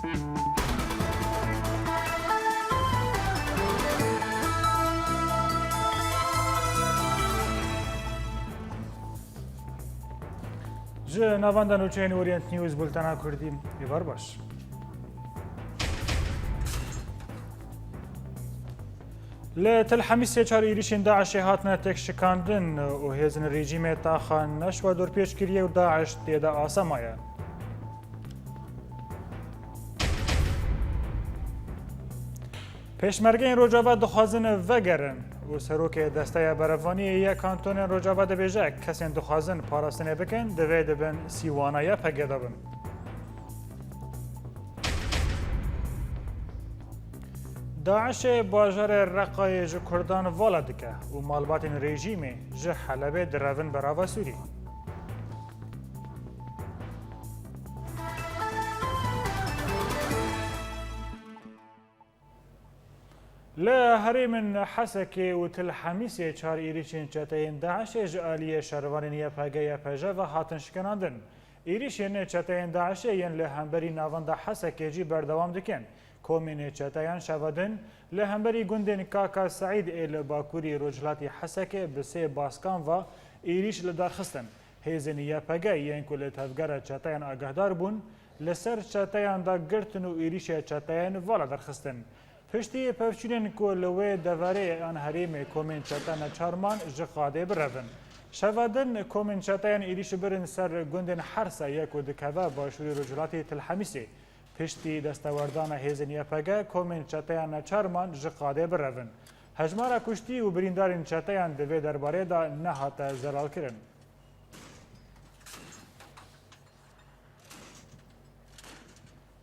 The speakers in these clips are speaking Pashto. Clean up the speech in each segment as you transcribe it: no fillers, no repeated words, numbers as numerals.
جه نواندن و چین اورینت نیوز بولتنا کردیم ایوار باش. لتل حمیسی چار ایریشین داعش هاتنا تک شکاندن و هزن رژیم تاخان نش و دور پیش کریه و داعش تیدا آسامایه. پیشمرگین روجاوا دخوازن وگرن و سروک دسته برفانی یک کانتون روجاوا دبیجه کسین دخوازن پاراستنه بکن دوی دبن سیوانایا پگیده بن. داعش باجر رقای جو کردان والا دکه و مالباتین رژیمی جو حلبه درون براوا سوری. لا هرم حسكي وتل حميسي چار إيريشين چتين داعش جالية شروانية پاگايا پاجا و هاتن شکناندن. إيريشين چتين داعش ين لهمبري ناوان دا حسكي جي بردوام دكن. كومين چتين شوادن لهمبري گوندن كاكا سعيد إل باكوري رجلاتي حسكي بسي باسكان و إيريش لدار خستن. هيزنية پاگا ين كل تفگار چتين آگهدار بون لسر چتين دا گرتن و إيريش چتين والا در خستن. پشتی پفچینن کولوی دواره آن حریم کومن چتان چارمان جخاده برون. شوادن کومن چتان ایریش برن سر گندن حرسا یک و دکوا باشوری رجلاتی تلحمیسی. پشتی دستاوردان هیزنیه پگه کومن چتان چارمان جخاده برون. هجمارا کشتی و بریندارین چتان دوی درباره دا نهات زلال کرن.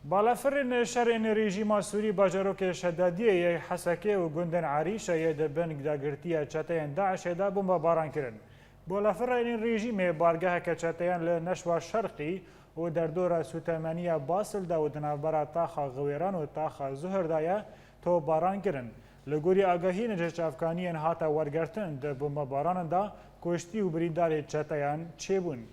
بالافرین شرعن رژیم سوری باجروک شدادیه حسکه و گندن عریشه ی دبنگ داگرتیه چتین داعش دا بمبا باران کرن. بالافرین رژیم بارگاه که چتین لنشوا شرقی و در دور سوتمانیه باسل دا و دنابرا تاخا غویران و تاخا زهر دایه تو باران کرن. لگوری آگاهی نجش افغانیان هاتا ورگرتن دا بمبا باران دا کشتی و بریندار چتین چه بون.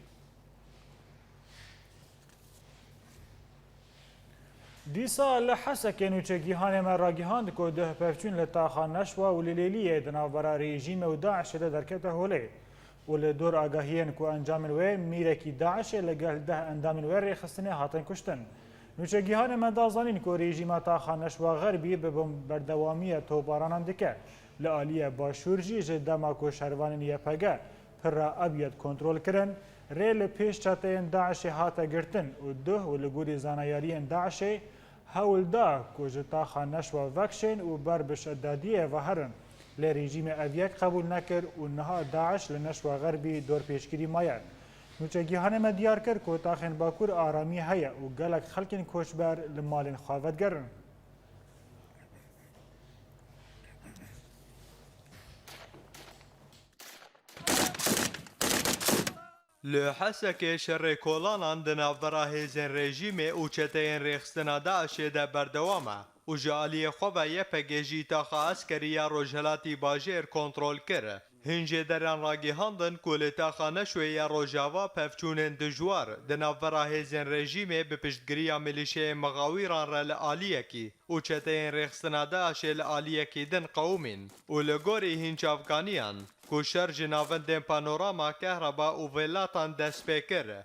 دیسا لحسکه نوچگیهان مراگیهاند که ده پفچون لطاخان نشوا و لیلیه دنابرا رژیم و داعش ده درکته هوله و لدور آگاهیان که انجامن و میرکی داعش لگل ده اندامن و ریخستنه هاتن کشتن. نوچگیهان مندازانین که رژیم طاخان نشوا غربی به بردوامی توبارانان دکه لآلیه باشورجی جدما که شروانین یپگه پر را ابید کنترول کرن ریل پیش چتین داعش هاتا گرتن و ده و لگوری زانایارین داعش هول دا که جتا خانش و وکشن و بر بشدادیه و هرن لرژیم اویک قبول نکر و نها داعش لنشو غربی دور پیشگیری ماید. نوچگیهان مدیار کرد که تاخن باکور آرامی هیا و گلک خلکن کوشبر لمالین خواهد گرن. لحسك شر كولان دنافرا هيزن رژیم او چتين ريخستنا داعش ده بردوامه و جالي خوبه يپگيجي تاخا عسكريا روجهلاتي باجير كنترول كر هنجي دران راگي هاندن كول تاخا نشويا روجاوا پفچونن دجوار دنافرا هيزن رژیم بپشتگريا ميليشيا مغاويران را لآليكي و چتين ريخستنا داعش لآليكي دن قومين و لگوري هنج افغانيان کوشر جناوندن پانوراما کهربا و ولاتان دست پیکر.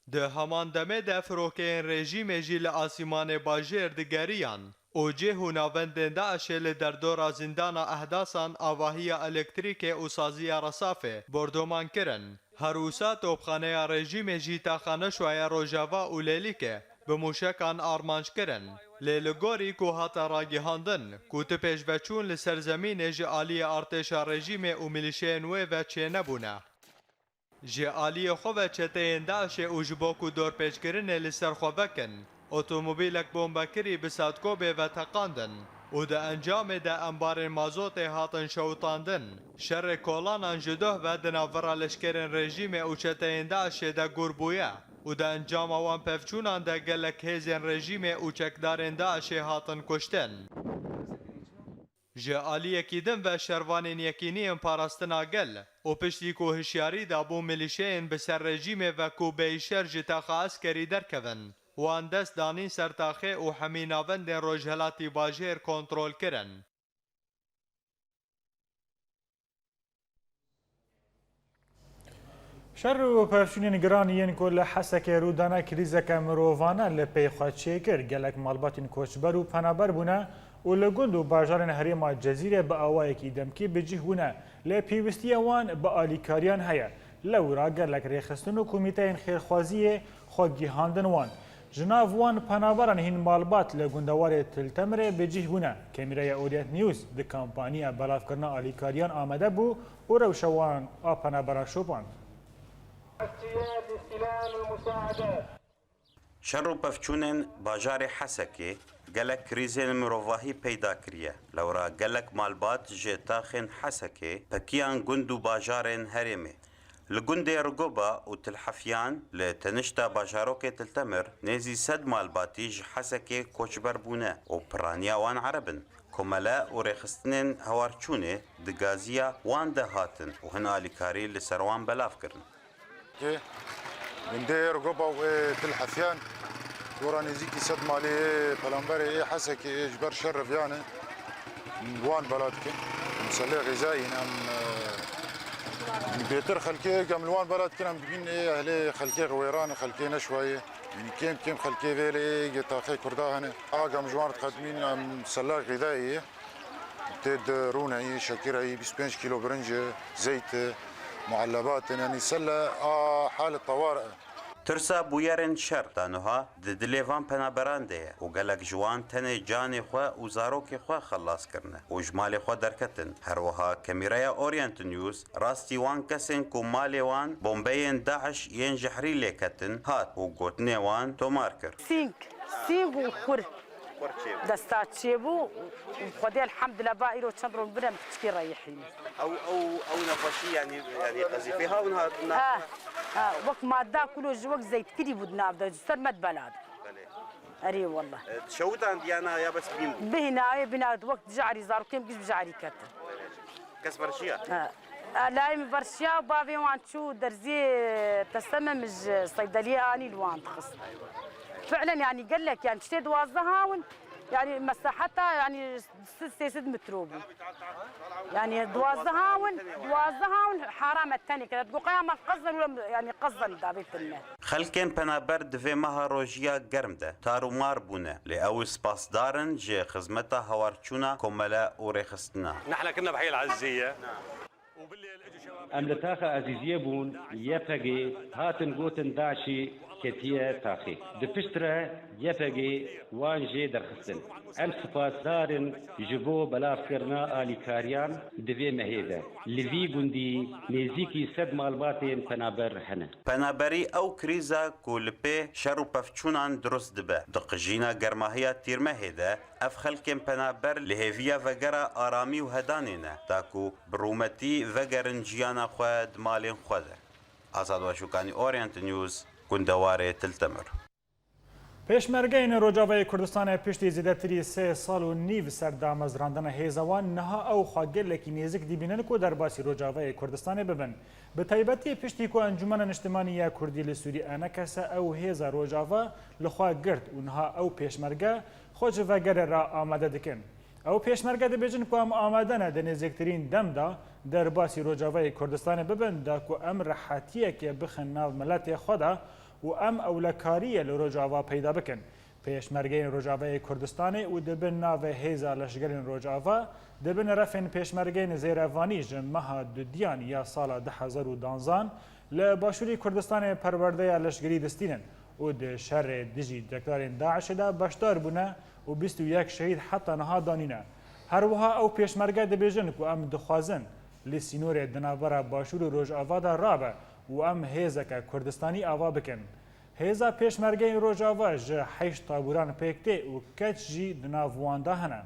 ده همان دمه ده فروکین رژیم جیل آسیمان باجر دگریان او جه ناوندن داعش در دور زندان احداثان آواهی الکتریک و سازی رصافه بردومان کرن. هروسا توبخانه رژیم جیتا خانشوی روجاوا و لیلیکه به موشکان آرمانج کرن. لیلگوری که هاتا راگی هاندن که تپش وچون لسرزمین جعالی ارتش رژیم و ملیشه نوی وچه نبونه. جعالی خواه چتین داعش و جباکو دور پیش کرن لسر خواه اتومبیلک بومبکری بسادکوبه و تقاندن و ده انجام ده انبار مازوت هاتن شوطاندن. شر کولان انجده و دناورا لشکرن رژیم و چتین داعش ده گربویه و ده انجام وان پفچونان ده گلک هیزن رژیم و چکدارن داعش هاتن کشتن. جعالی یکیدن و شروانین یکینی پاراستنا گل و پشتی که هشیاری دا بو ملیشین بسر رژیم و کو بیشر جتاخا عسکری درکون وان دەست دانین سەرتاخێ û hemî navendên Rojhilatê Bajêr kontrol kirin. شەڕ و پەفشونên giran yên ku li Hesekê rûdana krîzeke mirovane li pey xwe çêkir gelek malbatên koçber û penaber bûne û li gund û bajarên herêma Cezîrê bi awayekî demkî bicih bûne lê pêwistiya wan bi alîkariyan heye. Lewra gelek rêxistin û komîteyên xêrxwaziyê xwe gîhandin wan. Ji nav wan penaberan hîn malbat li gundewarê Tiltemirê bicih bûne. Kemîreya Orient News di kampaniya belavkirina alîkariyan amade bû û rewşa wan a penaberan şopand. شر و پفچونên bajarê Hesekê gelek krîzên mirovahî peyda kiriye. Lewra gelek malbat ji taxên Hesekê pekiyan gund û bajarên herêmê. Li gundê Rgoba û Tilhefyan li tenişta bajarokê Tiltemir nêzî sed malbatî ji Hesekê koçber bûne û piraniya wan erebin. Komele û rêxistinên hewarçûnê di gaziya wan de hatin û hin alîkarî li ser wan belav kirin. Gundê Rgoba û Tilhefyan dora nêzîkî sed malê pelamberê Hesekê ji ber şer reviyanê wan bela dikin. Meselê xêzayîn em bêtir xelkê em li wan bela dikin em dibîn ehlê xelkê wêran xelkê neşwayê. Kêm kêm xelkê vêlê taxê Kurda hene. Agam ji wan dixedimîn em sela xêzayî tê di rûneyî, şekîreyî, 25 kîlo birinc, zeyt, معلبات يعني سله حاله طوارئ. Tirsa bûyerên şer daniha di dilê van penaberan de ye û gelek ji wan tenê canê xwe û zarokê xwe xelas kirine û ji malê xwe derketin. Her wiha Kemîreya Orient News rastî wan kesên ku malê wan bombeyên Daeş yên ji herî lêketin hat û gotinê wan tomar kir. سینگ و خور دەستا چێبوو خودێ الحەمدلله با ئیرۆ چەند ڕۆژ برم پچکی ڕەیحینی او نەخۆشی يعني قەزیفەی هاون هاتنا وەک ماددا کولۆژ وەک زەیتکری بود نابدە سەر مەد بەلاد ئەرێ والله شەوتان دیانە یا بەس بین بهناوێ بناوێت وەک جعری زارکێم گشت بژعری کەتە کەس بەرشیە لایم بەرشیا و باوێ وان چوو دەرزێ تەسەمەمژ سەیدەلیە ئانی لوان تخست فعلا يعني قال لك يعني شتي دوازده هاون يعني مساحتها يعني 6 متر يعني دوازده هاون حرام الثاني كده تقول قيامة قصدا ولا يعني قصدا دابي في الماء خەلکên penaber divê meha rojiya germ de tarûmar bûne lê ew ê spasdarin ji xizmeta hewarçûna komele û rêxistina. نحن كنا بحي العزية ام لتاخا عزيزيه بون يفقي هاتن قوتن داعشي كتيه تاخي دفشترا يفقي وانجي درخستن ام سپاسدارن جبو بلاف کرنا آلی کاریان دوی مهیده لوی گوندی نزیکی سد مالباتین پنابر هنه Penaberî ew krîza ku li pê şer û pevçûnan durust dibe. Di qijîna germahiya tîrmehê de ev xelkên penaber li hêviya vegera aramî û hedanê ne ta ku bi rûmetî vegerin jiyana xwe di malên xwe de. Azad Weşûkanî Orient News gundewarê Tiltemir. Pêşmergeyên Rojavayê Kurdistanê piştî zêdetirî 3 sal û nîv ser damezrandina hêza wan niha ew xwe gelekî nêzik dibînin ku derbasî Rojavayê Kurdistanê bibin. Bi taybetî piştî ku Encûmena Niştimanî ya Kurdî li Sûrî nekese ew hêza Rojava li xwe girt û niha ew pêşmerge xwe ji vegerê re amade dikin. Ew pêşmerge dibêjin ku em amade ne di nêzîktirîn dem da derbasî Rojavayê Kurdistanê bibin da ku em rehetiyekê bixin nav miletê xwe de û em ewlekariyê li Rojava peyda bikin. Pêşmergeyên Rojavayê Kurdistanê û dibin navê hêza leşgerên Rojava dibin refên pêşmergeyên zêrevanî ji meha dudiyan ya sala 2012 li Başûrî Kurdistanê perwerdeya leşgerî distînin û di şerê dijî deklarên Daişê de beşdar bûne û 21 şehîd heta niha danîne. Her wiha ew pêşmerge dibêjin ku em dixwazin li sînorê di navbera Başûr û Rojava de rabe û em hêzeke Kurdistanî ava bikin. Hêza pêşmergeyên Rojava ji 8 taburan pêk tê û keç jî di nav wan de hene.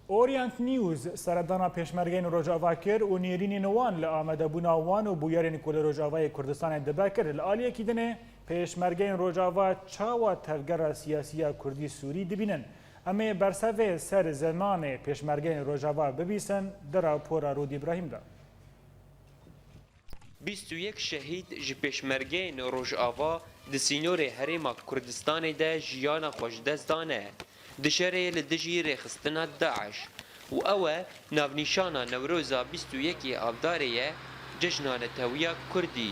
Orient News seredana pêşmergeyên Rojava kir û nêrînên wan li amedebûna wan û bûyerên ku li Rojavayê Kurdistanê dibe kir. Li aliyekî dinê pêşmergeyên Rojava çawa tevgera siyasiya Kurdî Sûrî dibînin. Em ê bersevê ser zemanê pêşmergeyên Rojava bibîsin di rapora Rûdî İbrahîm de. 21 شهید ji pêşmergeyên Rojava di sînorê Herêma Kurdistanê de jiyana xwe ji dest dane. Di şerê li dijî rêxistina Daeş. û ew e navnîşana Newroza 21 Avdarê ye cejna Netewiya Kurdî.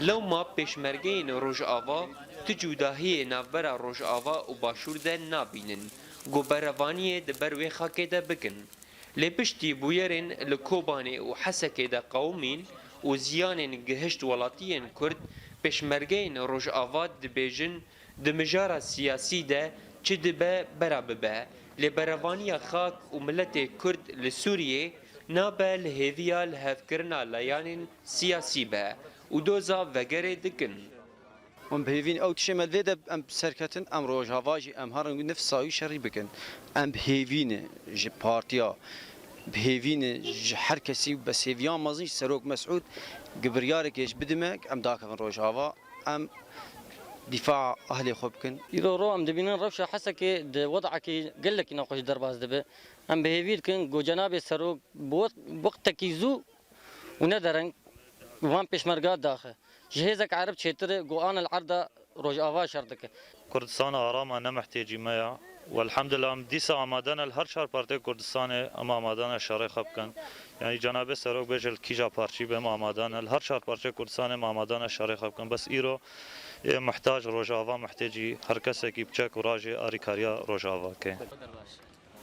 Lewma pêşmergeyên Rojava tu cudahiyê navbera Rojava û Başûr de nabînin. Goberevaniyê di ber wê xakê de bikin. Lê piştî bûyerên li Kobanê û Hesekê de qewmîn û ziyanên gihişt welatiyên Kurd pêşmergeyên Rojava dibêjin di mijara siyasî de çi dibe bera bibe. Lê berevaniya xak û milletê Kurd li Sûriyê nabe li hêviya li hevkirina layanên siyasî be û doza vegerê dikin. Em bihêvîn ew tişê me vê de em serketin em Rojava jî em harin nif sayî şerî bikin. Em bihêvîne ji partiya bihêvîne ji her kesî besêviyan mezin Serok Mesûd gibiryareke ji bidimek em dakevin Rojava em dîfa ehlê xwe bikin. İro ro em dibînin rewşa Hesekê di wedekî gelekî nexweş derbas dibe. Em bihêvî dikin ku cenabê Serok bi wextekî zû û nedereng van pêşmerga daxe. Ji hêzek Ereb çêtir got anil erda Rojava şer dike. Kurdistan arama ne mehtêcî me ya. Welhamdülillah em dîsa amadane her çar partiyê Kurdistanê em amadane şerê xwe bikin. Yani Cenab-ı Serok bêje kîja parçî be em amadane her çar partiyê Kurdistanê em amadane şerê xwe bikin. Bes îro محتاج Rojava mehtêcî her kesekî biçek û rajê alîkariya Rojava ke.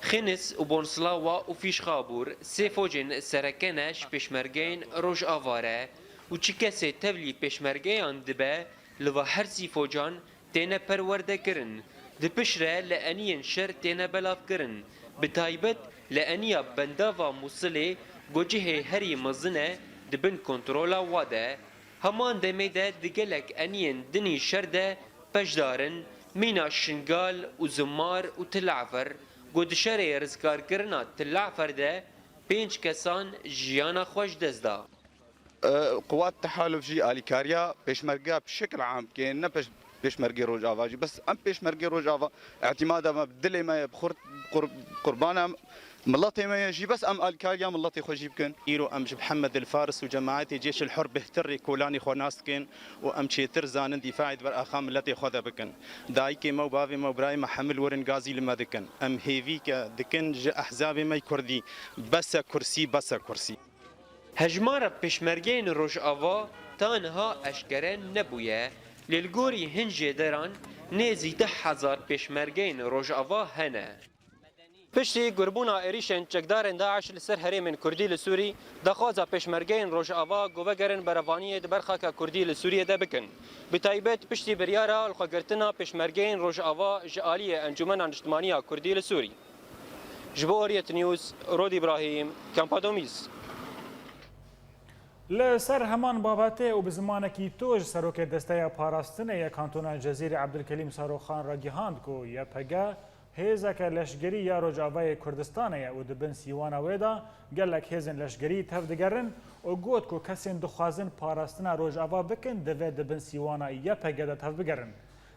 Xênis û Bonslava û Fîşxabûr sê focên serekene ji pêşmergeyên Rojava re û çi kesê tevlî pêşmergeyan dibe li ve her sî focan têne perwerdekirin. Di pişt re li eniyên şer têne belavkirin. Bi taybet li eniya bendava Musilê gocihê herî mezin e dibin kontrola wa de. Heman demê de di gelek eniyên dinî şer de peşdarin mîna şingal û zimar û tilafir got di şerê rizgarkirina tilafir de 5 kesan jiyana xwe ji dest da. قوات التحالف جي اليكاريا بيشمرقا بشكل عام كاين نه بيشمرقي روجافا جي بس ام بيشمرقي روجافا اعتمادها ما بدلي ما بخرط قربانا ملطي ما يجي بس ام اليكاريا ملطي خوجي بكن ايرو ام محمد الفارس وجماعتي جيش الحر بهتري كولاني خوناسكن وام تشيتر زانن دفاعي بر اخام ملتي خذا بكن دايكي مو بافي مو براي محمل ورن غازي لما دكن ام هيفيك دكن احزاب ما كردي بس كرسي بس كرسي هجمارا پشمرگین Rojava تنها اشکره نبویه للگوری هنجی دران نزی 10,000 پشمرگین Rojava هنه. پشتی گربونا ایریشن چکدارن داعش لسر هرمین کردی لسوری دخوازا پشمرگین Rojava گوگرن بروانی دبرخاک کردی لسوریه ده بکن. بتایبت پشتی بریارا الخگرتنا پشمرگین Rojava جالیه انجمن اجتماعی کردی لسوری. جبوریت نیوز رود ابراهیم کمپادومیز. لسر همان بابته و به زمانکی توج سروک دسته پاراستنه یا کانتون جزیره عبدالکلیم ساروخان را گیهاند کو یا پگه هیزک لشگری یا روجاوای کردستانه و دبن سیوانا ویدا گلک هیزن لشگری تفدگرن و گوت کو کسین دخوازن پاراستنه روجاوا بکن دوه دبن سیوانا یا پگه ده تفدگرن.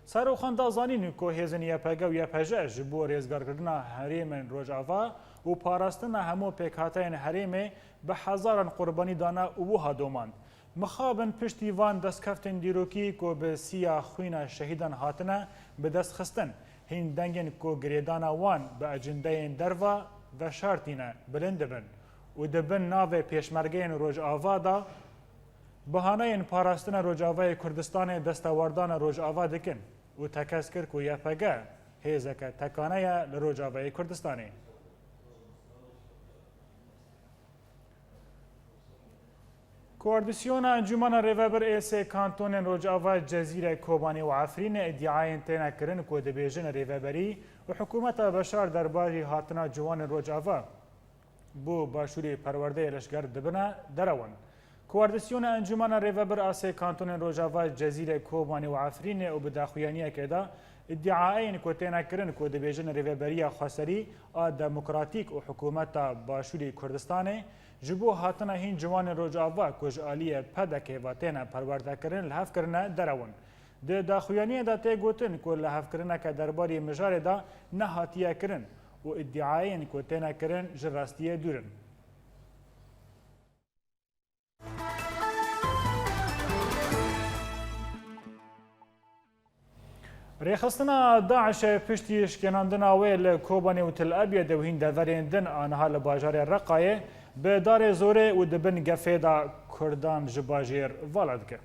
ساروخان دازانین کو هیزن یا پگه و یا پجه جبو ریزگارگرنا هریمن روجاوا و پاراستنه همو پیکاتین هریمه به هزاران قربانی دانا اوها دوماند. مخابن پشتیوان دستکفتن دیروکی کو به سیا خوینا شهیدان هاتنه به دست خستن. هین دنگن کو گریدانا وان به اجنده دروا و شارتینه بلند بن. و دبن ناو پیشمرگین روجاوا دا بهانه پاراستن روجاوای کردستان دستاوردان روجاوا دکن. و تکس کرد کو یا پگه هیزک تکانه لروجاوای کردستانی. کوردیسیون انجمن ریوبر ایسه کانتون روجاوا جزیره کوبانی و عفرین ادعای تینا کرن کو دبیجن ریوبری و حکومت بشار درباری هاتنا جوان روجاوا بو باشوری پرورده لشگر دبنه درون. کوردیسیون انجمن ریوبر ایسه کانتون روجاوا جزیره کوبانی و عفرین و بداخویانیه کدا ادعای کو تینا کرن کو دبیجن ریوبری خاصری آ دموکراتیک و حکومت باشوری کردستان جبو هاتنا هین جوان روجاوا کج آلیه پدکه و تینا پرورده کرن لحف کرنه درون. ده داخویانی دا تی گوتن که لحف کرنه که درباری مجاره دا نهاتیه کرن و ادعاین که تینا کرن جراستیه دورن. ریخستنا داعش پشتی شکناندنا وی لکوبانی و تل ابید و هین دوریندن آنها لباجار رقایه به دار زوره و دبن گفیدا کردان جباجیر والد که.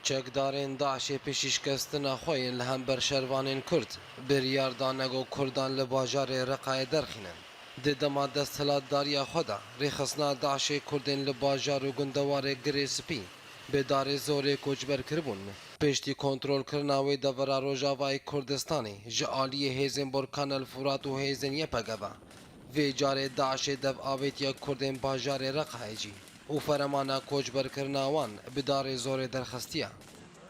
چکدارین داعش پیشکستنا خوین لهم بر شروانین کرد بریار دانگو کردان لباجار رقای درخینن ددما دستلات داریا خدا ریخصنا داعش کردین لباجار و گندوار گریسپی به دار زور کوچبر کربون پشتی کنترل کرناوی دورا روجاوای کردستانی جعالی هیزن برکان الفرات و هیزن یپگبا وی جار داعش دو آویتیا کردین باجار رقایجی و فرمانا کوچبر کرناوان به دار زور درخستیا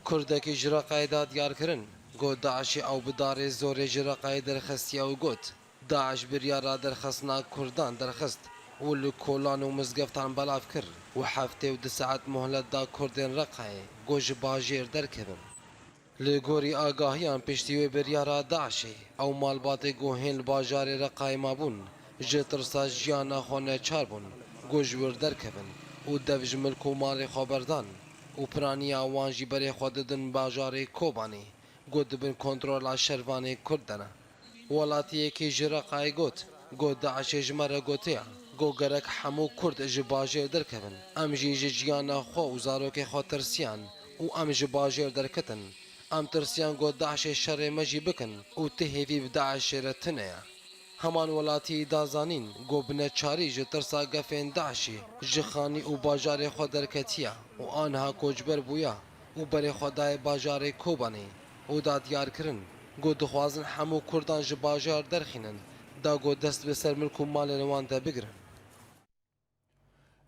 کردکی جرقای دیار کرن گو داعش او به دار زور جرقای درخستیا و گوت داعش بریارا درخستنا کردان درخست ولو کولان و مزگفتان بلاف کر و هفته و 2 ساعت مهلت دا کردین رقای گوش باجیر درکبن لگوری آگاهیان پشتی و بریارا داعشی او مالبات گوهین باجار رقای مابون جترسا جیانا خونه چار بون گوش ور درکبن و دوج ملک و مال خبردان و پرانی آوانجی بری خوددن باجار کوبانی گود بن کنترول شروانی کردنه ولاتی که جرقای گوت گو داعش جمره گوتیا گو گرک همو کرد جباجر درکبن ام جی جیانا خو و زاروک خو ترسیان و ام جباجر درکتن ام ترسیان گو داعش شر مجی بکن و تهیوی بداعش رتنه همان ولاتی دازانین گو بنه چاری جترسا گفین داعشی جخانی و باجار خو درکتیا و آنها کوچبر بویا و بری خدای باجار کوبانی و دادیار کرن گو دخوازن همو کردان جباجر درخینن دا گو دست به سر ملک و مال روان دا بگرن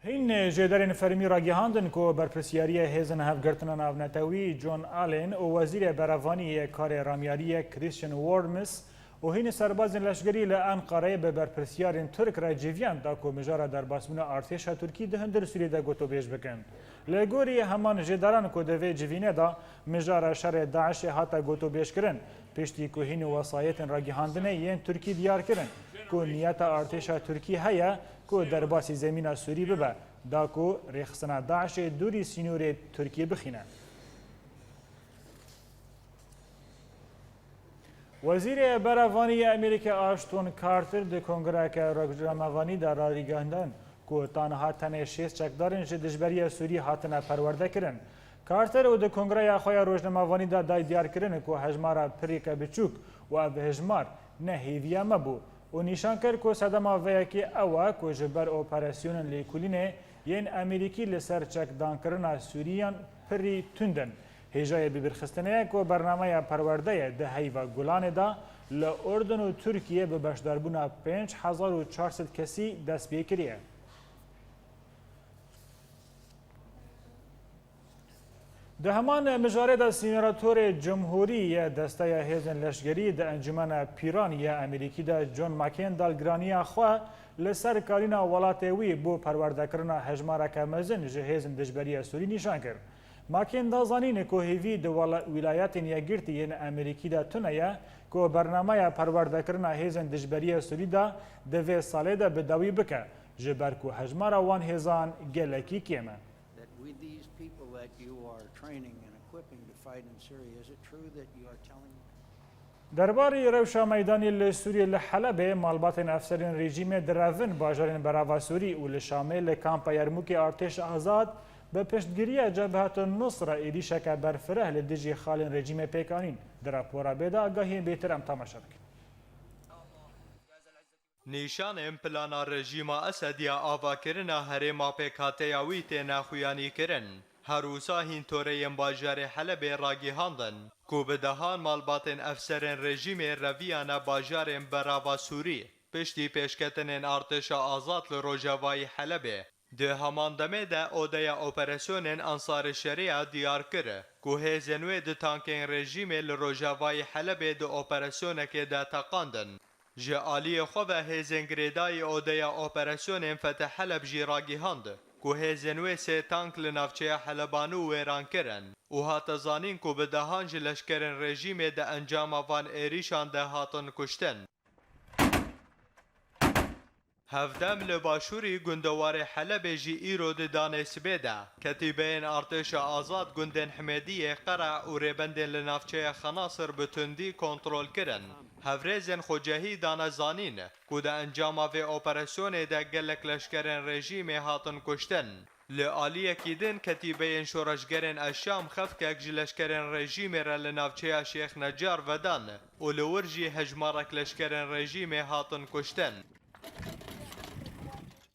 هین جدارین فرمی را گهاندن که برپرسیاری هیزن هفگرتنا ناونتوی جون آلین و وزیر براوانی کار رامیاری کریستین وارمس و هین سربازین لشگری لانقاره به برپرسیارین ترک را جیویان دا که مجارا در باسمون ارتش ترکی ده هندر سوری دا گوتو بیش بکن. لگوری همان جداران که دوی جیوینه دا مجارا شر داعش حتا گوتو بیش کرن پشتی که هین وسایتن را گهاندنه یین ترکی دیار کرن که نیت ارتش ترکی هیا که در باسی زمین سوری ببه دا که ریخصنا داعش دوری سینور ترکی بخینه. وزیر براوانی امریکا آشتون کارتر ده کنگره که راجموانی در راریگاندن که تنها تنه 6 چکدارن جه دجبری سوری هاتنه پرورده کرن. کارتر و ده کنگره خواه راجموانی دا دای دیار کرن که هجمارا پریک بچوک و او هجمار نه هیویا مبو و نشان کرد که صدما ویکی اوه که جبر اپراسیون لیکولینه ین امریکی لسر چکدان کرن سوریان پری تندن. هجای ببرخستنه که برنامه پرورده ده هیوا گلان دا لأردن و ترکیه به بشداربونا 5400 کسی دست بیکریه. ده همان مجاره دا سیناتور جمهوری دسته هیزن لشگری ده انجمن پیرانی امریکی دا جون مکین دالگرانی خواه لسر کارینا ولاتوی بو پرورده کرنا هجمارک مزن جه هیزن دجبری سوری نشان کرد. ماکین دازانین که هیوی دو ولایات یگرتی ین امریکی دا تنیا که برنامه پرورده کرنا هیزن دجبری سوری دا دوی ساله دا بداوی بکه جبر که هجمار وان هیزان گلکی کیمه. درباره روشا میدانی لسوری لحلب مالبات افسرین رژیم دراون باجارین براوا سوری و لشامل لکامپا یرموک ارتش آزاد به پشتگیری جبهت النصر ایریشک برفره لدیجی خالین رژیم پیکانین در راپورا بیدا آگاهی بیتر ام تماشا بکن. نیشان امپلانا رژیم اسدیا آوا کرنا هرما پیکاته یاوی تینا خویانی کرن. هروسا هین توره باجار حلب راگی هاندن. کو بدهان مالباتن افسرین رژیم رویانا باجار براوا سوری. پشتی پیشکتنین ارتش آزاد لروجاوای حلبه. ده همان دمه ده اودیا اپراسیون انصار شریعه دیار کرده که هزینوی ده تانکین رژیم لروجاوای حلب ده اپراسیون که ده تقاندن. جه آلی خواه هزینگریدای اودیا اپراسیون فتح حلب جی راگی هنده که هزینوی 3 تانک لنافچه حلبانو ویران کرن و هات زانین که به دهانج لشکرین رژیم ده انجام وان ایریشان ده هاتن کشتن. هفدم لباشوری گندوار حلب جی ایرو دانه سبیده کتیبین ارتش آزاد گندن حمدی قرع و ریبندن لنافچه خناصر بتندی کنترل کرن هفریزن خوجهی دانه زانین کود انجام و اپراسیون ده گلک لشکرن رژیم هاتن کشتن لعالیه کیدن کتیبین شورشگرن الشام خفکک جلشکرن رژیم را لنافچه شیخ نجار ودان و لورجی هجمارک لشکرن رژیم هاتن کشتن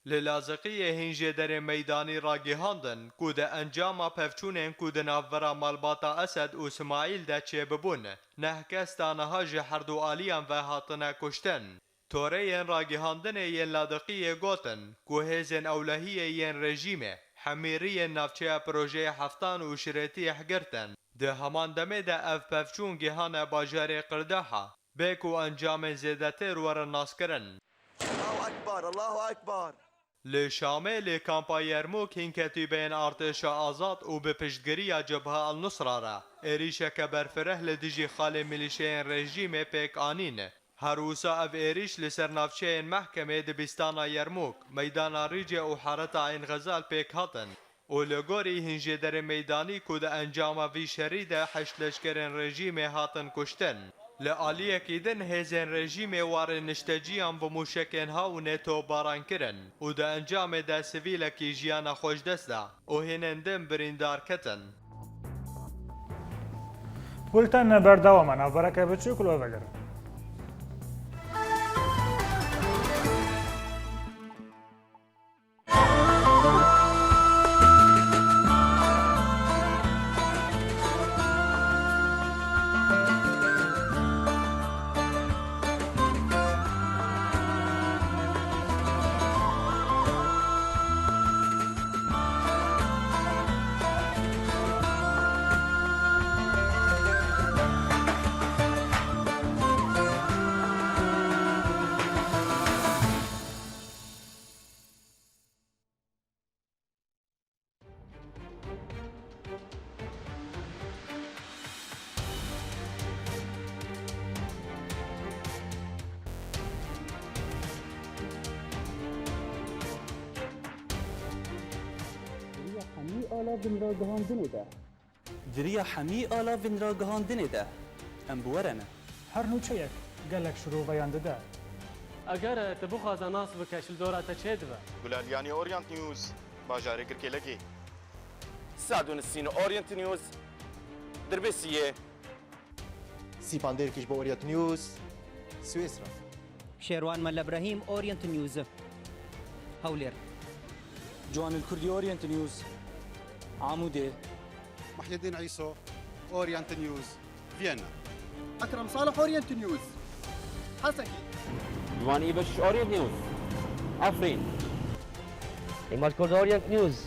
للازقی هنجه در میدانی را گهاندن کود انجام پفچونن کود نافورا مالباتا اسد و اسماعیل ده چه ببون نه کس دانها هر دو آلیان و هاتنه کشتن توره را گهاندن ین لادقی گوتن که هزن اولهی ین رژیمه حمیری نافچه پروژه هفتان و شریتی حگرتن ده همان دمه ده اف پفچون گهان باجار قرداحا بیکو انجام زیدتر ور ناس کرن الله اکبر الله اکبر لشامل لکامپای یرموک هین کتیبین ارتش آزاد و به پشتگیری جبهه النصره را ایریشه که برفره لدیجی خال میلیشین رژیم پیک آنین هروسا اف ایریش لسر نافچه محکمه دبستان یرموک میدان ریجه و حارت عین غزال پیک هاتن و لگوری هنجه در میدانی کود انجام وی شرید حشت لشکرین رژیم هاتن کشتن لعالیه کیدن هزین رژیم وار نشتجیان و موشکین ها و نتو باران کرن و ده انجام ده سویل کی جیان خوش دسته و هنندن بریندار کتن بولتن بردوام نابرکه بچو کلو بگر دریا حمی آلا وین را گهاندنه ده ام بورنه هر نوچه یک گلک شروع بیان ده اگر تبو خواهد ناس بکشل دورات چه دو گلالیانی اورینت نیوز باجاره کرکی لگی سعدون السين اورينت نيوز دربسيه سيباندير كيش بأورينت نيوز سويسرا شيروان مال ابراهيم اورينت نيوز هولير جوان الكردي اورينت نيوز عمودي محي الدين عيسو اورينت نيوز فيينا اكرم صالح اورينت نيوز حسكي جوان ايبش اورينت نيوز عفرين إيمال كورد أورينت نيوز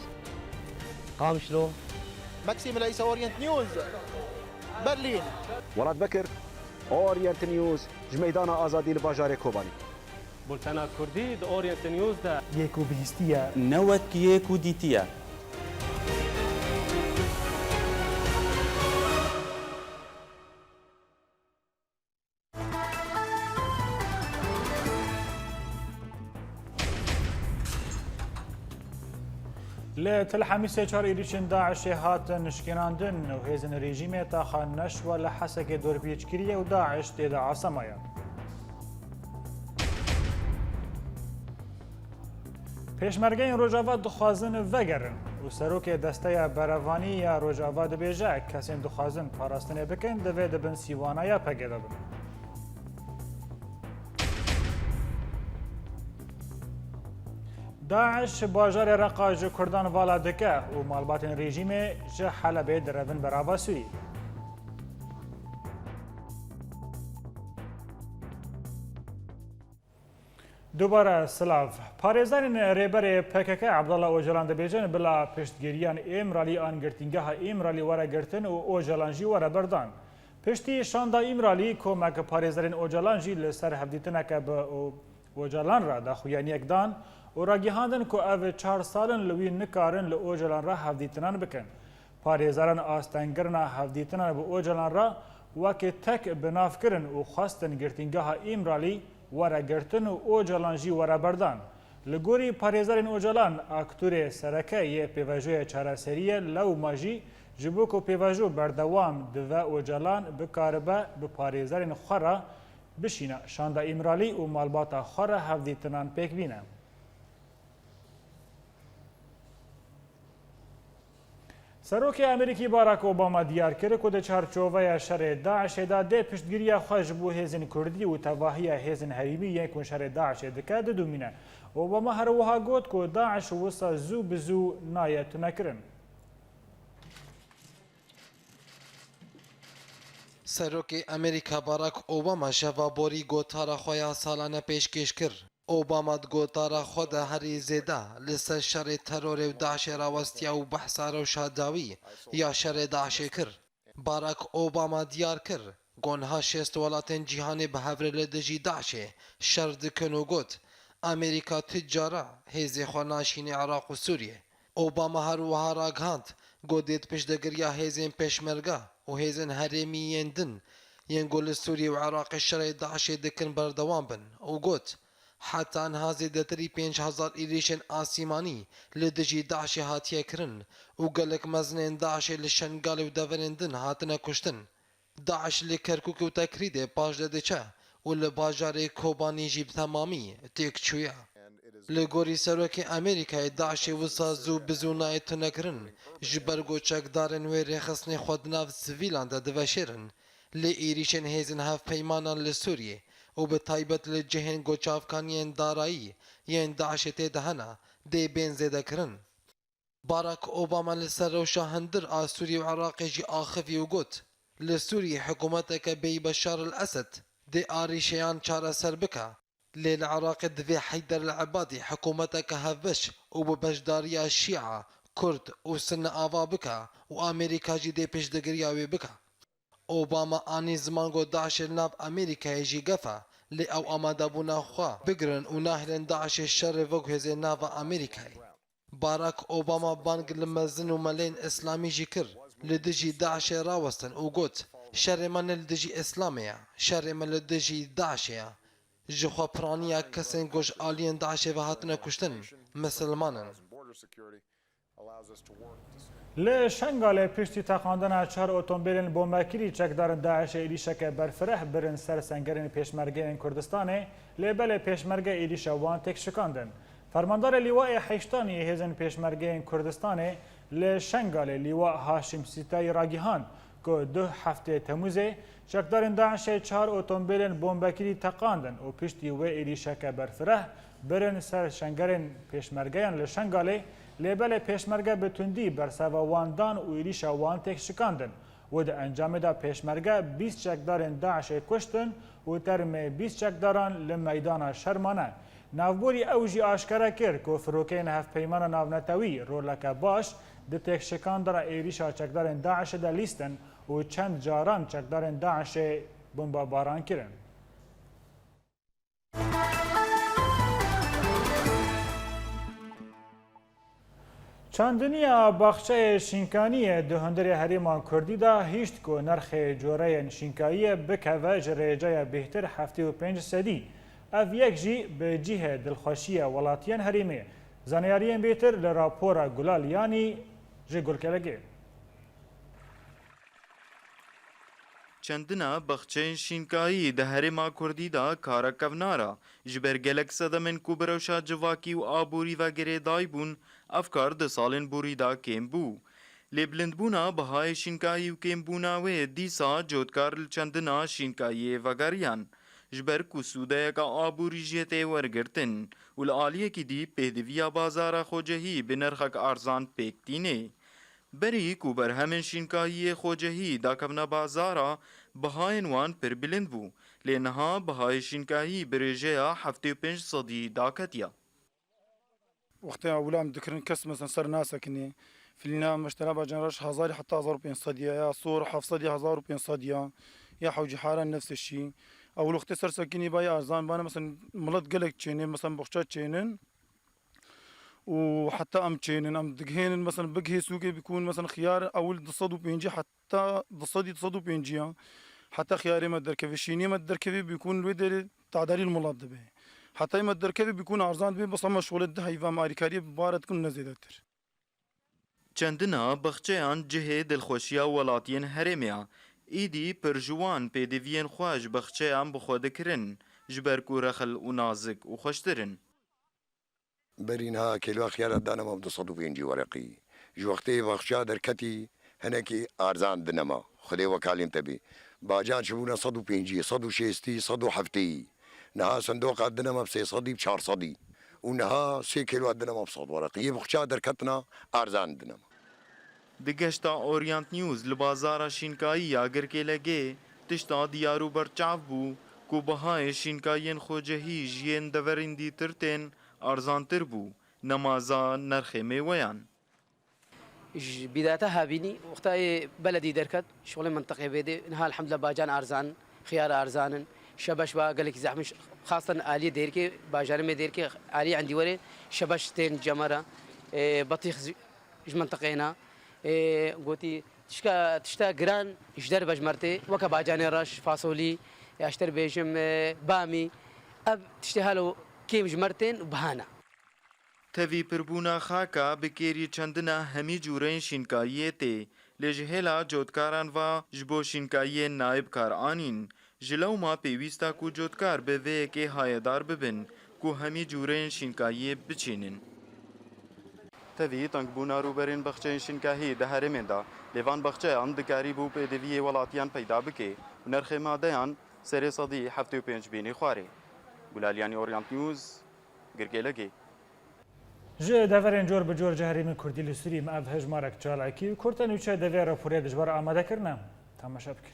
قامشلو ماكسيم العيسى اورينت نيوز برلين ولاد بكر اورينت نيوز جميدان آزادي الباجار كوباني بولتانا كردي د اورينت نيوز ده يكو بهستيا نوك يكو ديتيا لتل حميسة چار إيريشن داعش هاتن شكناندن و هزن ريجيمي تاخا نشوى لحسك دور بيچكرية و داعش تيدا عاصمايا پێشمەرگەی ڕۆژاوا دخوازن vەگەرن و سەرۆکێ دەستەیە بەرەڤانی یا ڕۆژاوا دەبێژە کەسێن دخوازن پاراستنێ بکەن دەوێت دەبن سیوانە یا پەگێ دەبن. داعش باژارê Reqa ji Kurdan vala dike û malbatên rejîmê ji Helebê direvin berava Sûyî. Dubara silav. Parêzanên rêberê PKK Abdullah Öcalan dibêjin bila piştgiriyan Êmralî an girtîngeha Êmralî were girtin û Öcalan jî were berdan. Piştî şanda Êmralî komek parêzerên Öcalan jî li ser hevdîtineke bi Öcalan ra daxuyaniyek dan û ragihandin ku ev 4 salin li wî nikarin li Öcalan ra hevdîtinan bikin. Parêzeran astengirina hevdîtinan bi Öcalan ra wekê tek binavkirin û xwastin girtîngeha Êmralî were girtin û Öcalan jî were berdan. لگوری پارێزارên Ocalan aktûrê sereke yê pêvajoya çareseriye lewma jî ji bo ku pêvajo berdewam dive Ocalan bikaribe bi parêzarên xwe re bişîne şanda îmralî û malbata xwe re hevdîtinan pêk bîne. Serokê Amerîkî Barack Obama diyar kir ku di çarçoveya şerê Daişê de dê piştgiriya xwe ji bo hêzên Kurdî û tevahiya hêzên herîmî yên ku şerê Daişê dike didûmîne. Obama her wiha got ku Daeş wisa zû bi zû naye tunekirin. Serokê Amerîka Barack Obama şevaborî gotara xwe ya salane pêşkêş kir. Obama di gotara xwe de herî zêde li ser şerê terorê û Daişê rawestiya û behsa rewşa dawî ya şerê Daişê kir. Barack Obama diyar kir gonha şêst welatên cîhanê bi hevrê li dijî Daişê şer dikin û got Amerîka ti cara hêzê xwe naşîne Iraq û Sûriye. Obama her wiha ragihand got dê piştgiriya hêzên pêşmerge û hêzên herêmî yên din yên ku li Sûriye û Iraqê şerê Daişê dikin berdewam bin û got heta niha zêdetirî 5,000 êrişên asîmanî li dijî Daişê hatiye kirin û gelek mezinên Daişê li Şengalê û deverên din hatine kuştin. Daeş li Kerkûk û Tekrîdê paş de diçe û li bajarê Kobanî jî bi temamî têk çûye. Li gorî serokê Amerîkayê Daişê wisa zû bi zû nayê tunekirin ji ber ku çekdarên wê rêxistinê xwe di nav sivîlan de diveşêrin lê êrişên hêzên hevpeymanan li Sûriye û bi taybet li cihên goçavkaniyên darayî yên Daişê tê de hene dê bên zêdekirin. Barack Obama li ser rewşa hindir a Sûriye û Iraqê jî axivî û got li Sûriye hikûmeteke bêyî Beşar el-Esed dê arîşeyan çareser bike. Lê li Iraqê divê Heyder el-Ebadî hikûmeteke hevbeş û bi beşdariya Şîa, Kurd û Sunni ava bike û Amerîka jî dê pêşdegiriya wê bike. Obama anî ziman got Daişê li nav Amerîkayê jî gefe lê ew amadebûna xwe bigirin û nahêlin Daişê şerê vek hêzên nava Amerîkayê. Barack Obama bang li mezin û melên İslamî jî kir li dijî Daişê rawestin û got şerê me ne li dijî Îslamê ye, şerê me li dijî Daişê ye. Ji xwepiraniya kesên ku ji aliyên Daişê ve hatine kuştin, misilmanin. Li Şengalê piştî teqandina çar otomobîlên bombekirî çekdarên Daişê êrişeke berfireh birin ser sengerên pêşmergeyên Kurdistanê lê belê pêşmerge êrişa wan têk şikandin. Fermandarê Lîwayê Heştaniyê hêzên pêşmergeyên Kurdistanê li Şengalê Lîwa Haşim Sîtayî ragihand ku 2 heftê Temûzê çekdarên Daişê çar otomobîlên bombekirî teqandin û piştî wê êrişeke berfireh birin ser şengerên pêşmergeyan li Şengalê lê belê pêşmerge bi tundî berseva wan dan û êrişa wan têk şikandin. Wê di encamê de pêşmerge 20 çekdarên Daişê kuştin û termê 20 çekdaran li meydana Şermanê. Navborî ew jî aşkere kir ku firokeyên hevpeymana navnetewî roleke baş di têkşikandara êrişa çekdarên Daişê de lîstin û çend caran çekdarên Daişê bombebaran kirin. Çandiniya baxçeyê şînkaniyê di hundirê herêma Kurdî de hîşt ku nerxê coreyên şînkayiyê bikeve ji rêceya bêhtir 75 sedî. Ev yek jî bi cihê dilxweşiya welatiyên herêmê. Zaneyariyên bêhtir li rapora Gulal Yanî ji Gulkelekê. Çendina baxçeyên şînkayî di herêma Kurdî de karekevnara ji ber gelek sedemên ku bi rewşa civakî û aborî ve girêdayî bûn evkar di salên borî de kêm bû. Lêbilindbûna bihayê şînkayî û kêmbûna wê dîsa cotkar li çendina şînkayiyê vegeriyan ji ber ku sûdeyeka aborî jê tê wergirtin û li aliyekî dî pêdiviya bazara xwecehî bi nirxek arzan pêk tînê. Berî ku berhemên şînkayiyê xwecehî dakevne bazara bihayên wan pir bilind bû lê niha bihayê şînkayî bi rêjeya 75 sedî daketiye. وقتی اولام دکرن کس مثلا سر ناسکنی فیلنا مشترا باجنراش 1000 حتى 1500 یا صور 700 1500 یا حوجي حارة نفس الشيء اول وقت سر سكني باي ارزان بانا مثلا ملت قلق تشينين مثلا بخشات تشينين وحتى ام تشينين ام دقهين مثلا بقهي سوقي بيكون مثلا خيار اول تصدو بينجي حتى تصدو بينجي حتى خياري ما دركبي شيني ما دركبي بيكون الودر تعداري الملات به حتى ما الدركبي بيكون ارزان بي بس اما شغل ده هيفا ماريكاريه ببارة تكون نزيدتر چندنا بخچیان جهه دلخوشیا ولاتین هرمیا ایدی پرجوان پیدوین خواج بخچیان بخود کرن جبر کو رخل و نازک و خوشترن برينها كيلو خيار دانا ما بتصدو بينجي ورقي جوختي بخشا دركتي هناكي ارزان دنما خدي وكالين تبي باجان شبونا صدو بينجي صدو شيستي صدو حفتي نها صندوق الدنما بسي صدي بشار صدي ونها 3 كيلو الدنما بصد ورقي بخشا دركتنا ارزان دنما دگشتا اورینت نیوز لبازارا شینکایی یا گرکه لگه تشتا دیارو برچاف بو کو بهای شینکاین خوجهی جین دورندی ترتن ارزانتر بو نمازا نرخ میویان بدايتها بيني وقتها بلدي دركت شغل منطقه بيدي نها الحمد لله باجان ارزان خيار ارزان شبش با قال لك زحمه خاصه اليه ديركي باجان مي ديركي اليه عندي وري شبش تين جمره بطيخ منطقينا قوتي تشتا جران جدر بجمرتي وكا باجاني رش فاصولي اشتر بيجم بامي اب تشتهالو كيم جمرتين وبهانا تەوی پربوونا خاکە بکێری چەندنە هەمی جوورەین شینکاییە تێ لێژهێلا جۆتکاران وا ji بۆ شینکاییên نایبکار anîn ji lewma pêwîst e ku cotkar bi vê yekê hayedar bibin ku hemî cûreyên şînkayiyê biçînin. Tevî tankbûna rûberên bexçeyên şînkahî di herêmên de lêvan bexçeyan dikarî bû pêdiviyê welatiyan peyda bike û nerxê madeyan serê sedî 75 bînê xwarê. Gulalyanî Orient News Girgêlekê. ji deverên cor bi cor ceherîmên Kurdî li Sûrî me ev hejmarek çalakî û Kurtên ûçe devê raporê dijber amadekirine temaşa bikin.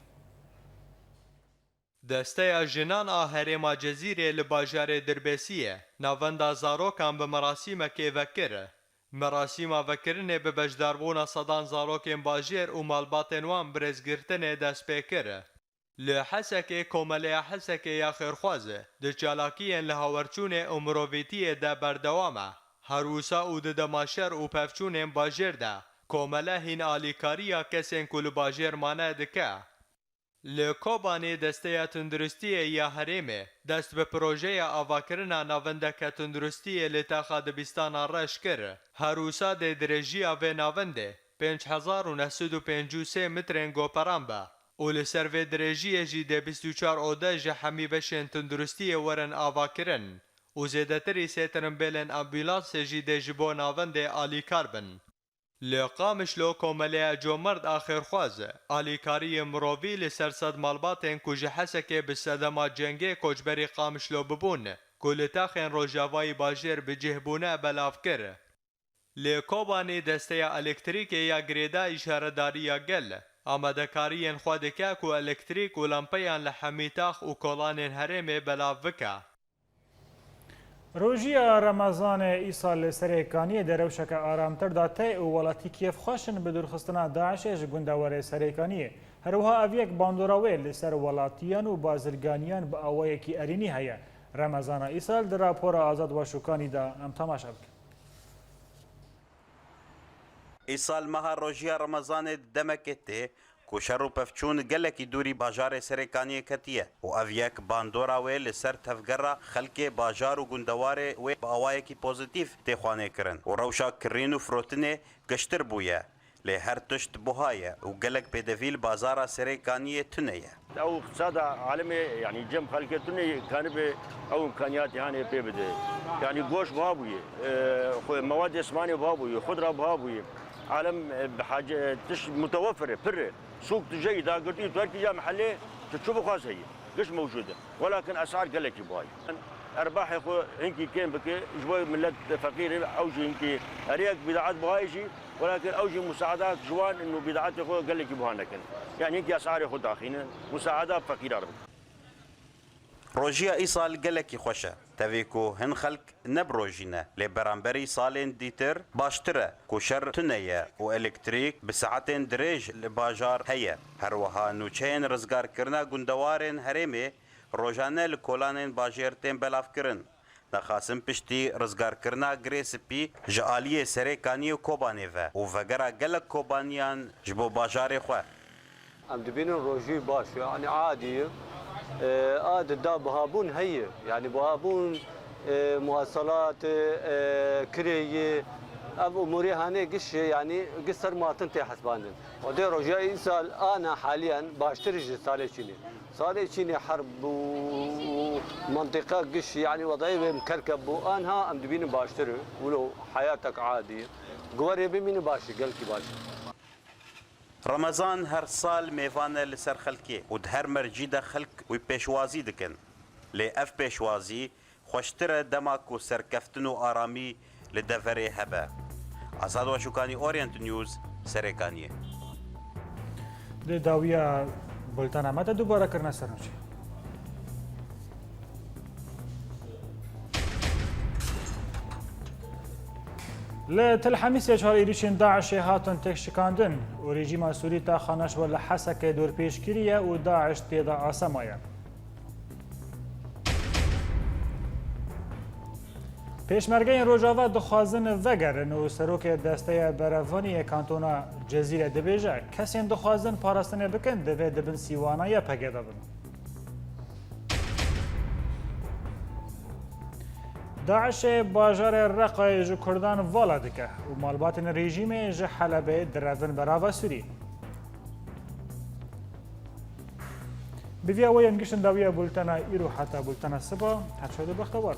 Desteya jinan a herêma Cezîrê li bajarê Dirbêsiyê navenda zarokan bi merasîmekê vekir. Merasîma vekirinê bi bejdarbûna sedan zarokên bajêr û malbatên wan birêzgirtinê dest pê kir. Li Hesekê Komeleya Hesekê ya Xêrxwazê di çalakiyên li hawerçûnê û mirovîtiyê de berdewam e. Herwisa û di demaşer û pevçûnên bajêr de komele hîn alîkariya kesên ku li bajêr mane dike. Li Kobanê Desteya Tunduristiyê ya Herêmê dest bi projeya avakirina navendeke tunduristiyê li Texa Dibîstana Reş kir. Herwisa dê dirêjiya vê navendê 5953 metrên goperan be û li ser vê dirêjiyê jî dê 24 ode ji hemî beşên tunduristiyê werin avakirin. û zêdetirî sêtirin bêlên ambûlansê jî dê ji bo navendê alîkar bin. Li Qamişlo Komeleya Comerd a Xêrxwaz alîkariyê mirovî li ser sed malbatên ku ji Hesekê bi sedema cengê koçberî Qamişlo bibûn ku li texên Rojavayê bajêr bi cihbûne belav kir. Li Kobanê Desteya Elektrîkê ya Girêda îşaredariya gel amadekariyên xwe dike ku elektrîk û lampeyan li hemî tax û kolanên herêmê belav bike. Rojiya Ramazanê îsal li Serêkaniyê de rewşeke aramtir da tê û welatî kêfxweşin bi dûrxistina Daişê ji gundewarê Serêkaniyê. Herwiha ev yek bandora wê li ser welatiyan û bazirganiyan bi awayekî erînî heye. Ramazana îsal di rapora Azad Başûkanî de em temaşa bikin. Îsal meha rojiya Ramazanê demekê tê ku şer û pevçûn gelekî dûrî bajarê Serêkaniyê ketiye û ev yek bandora wê li ser tevgera xelkê bajar û gundewarê wê bi awayekî pozîtîv tê xwanê kirin û rewşa kirîn û firotinê giştir bûye. Lê her tişt buhaye û gelek pêdevî li bazara Serêkaniyê tune ye. او اقتصاد عالمي يعني جم خلقتني كان او امكانيات يعني بيبدا يعني قوش بابوي مواد اسمانيه بابوي خضره بابوي عالم بحاجه تش متوفره بره سوق جيد قلت تركيا محلي تشوفوا خاص هي قش موجوده ولكن اسعار قلت باي ارباح اخو هنكي كان بك شوي ملت فقير اوجي هنكي اريك بضاعات بهايجي ولكن اوجي مساعدات جوان انه بضاعات اخو قلت بهانكن يعني هنكي اسعار اخو داخلين مساعدات فقير عربي روجيا ايصال قلكي خوشه تفيكو هن خلق نبروجينا لبرامبري صالين ديتر باشتره كوشر تنية والكتريك بساعتين دريج لباجار هيا هروها نوچين رزگار کرنا گندوارين هرمي روجانه لکولانین باجرتین بلاف کرن. نخاسم پشتی رزگار کرنا گریسپی جالیه سرکانی و کوبانی و وگرا گلک کوبانیان جبو باجار خواه. عم دبینن روجی باش يعني عادي عاد دا بهابون هي يعني بهابون مواصلات كري اب اموري هاني قش يعني قصر ما تنتهي حسبانا ودي رجاء سال انا حاليا باشتري صار شيني حرب ومنطقه قش يعني وضعيه مكركب وانها ام دبين باشتري ولو حياتك عادي قوري بمين باشي قلكي باشي رمضان هر سال میوانه لسر خلکی و هر مرجیده خلک و پیشوازی دکن لی اف پیشوازی خوشتره دماک و سرکفتن و آرامی لدفره هبه آزاد و شکانی اورینت نیوز سرکانیه د داویا بولتن ماته دوباره کرنا سرنوچی لتل حميس يشهر إيريشين داعش هاتن تكشكاندن وريجيما سوري تا خانش ولا حسك دور بيشكرية وداعش تيدا آسمايا پیشمرگه روجاوا دخوازن وگرن و سروک دسته برافانی کانتونا جزیره دبیجه کسی دخوازن پاراستنه بکن دوه دبن سیوانا یا پگه دبن داعش باجار رقای جو کردان والا دکه و مالباتن رژیم جو حلبه درون براوا سوری بویا وین گشتن داویا بولتنا ایرو حتی بولتنا سبا حتی شده بختوار